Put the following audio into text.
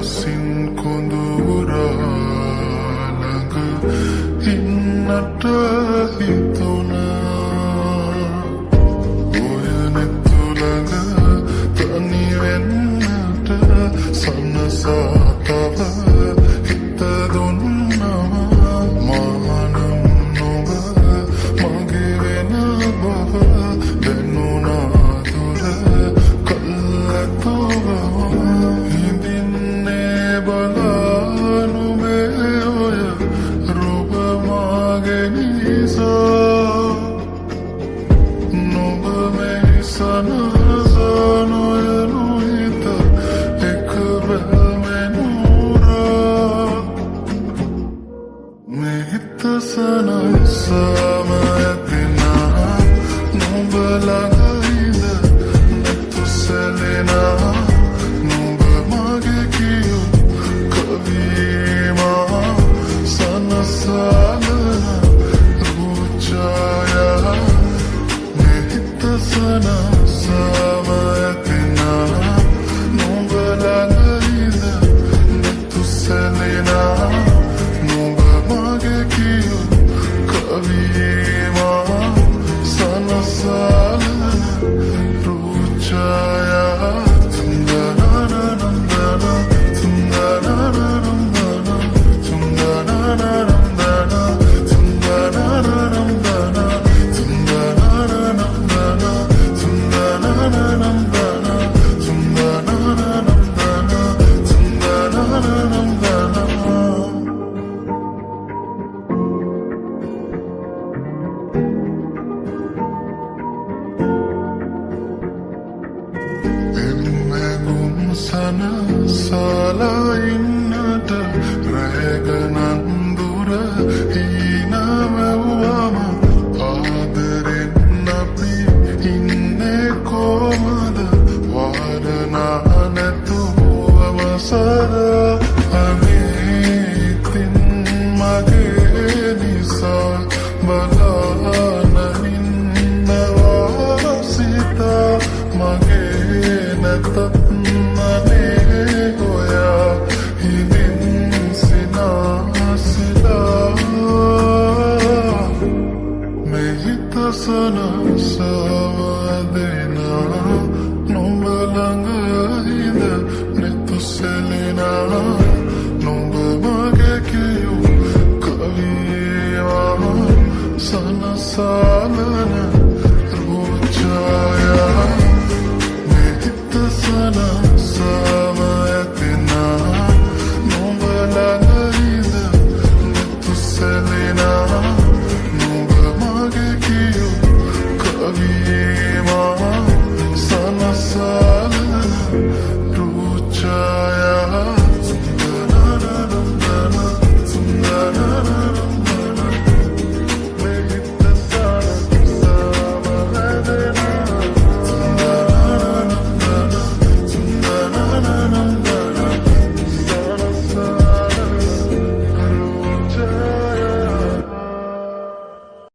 මනසින් කුඳුරා ළඟ ඉන්නට හිතුණා. ඔය නෙතු ළඟ තනි වෙන්නට සනසා තව හිත දුන්නා. මානම් නොබ මගේ වෙන බව දැනුණා දුර කල්ලතව. හිඳින්නේ බලානු මේ ඔය රූප මගේ නිසා. නොබ මේ සනසනොයනු හිත එක බැල්මෙනුරා. මේ හිත සනසම ඇතිනා නොබ ළඟ ඉඳ නැතු සැලෙනා. නොබ මගේ කියූ කවීමා සනසලන රූචායා. මේ හිත සනසම ඇතිනා නොබ ළඟ ඉඳ නැතු සැලෙනා. නොබ මගේ කියූ කවීමා සනසලන රූචායා. සනසලා ඉන්නට රැගනන්දුර හීනවැව්වම ආදරෙන් අපි ඉන්නේ කොහමද? වරනා නැතුවම සරා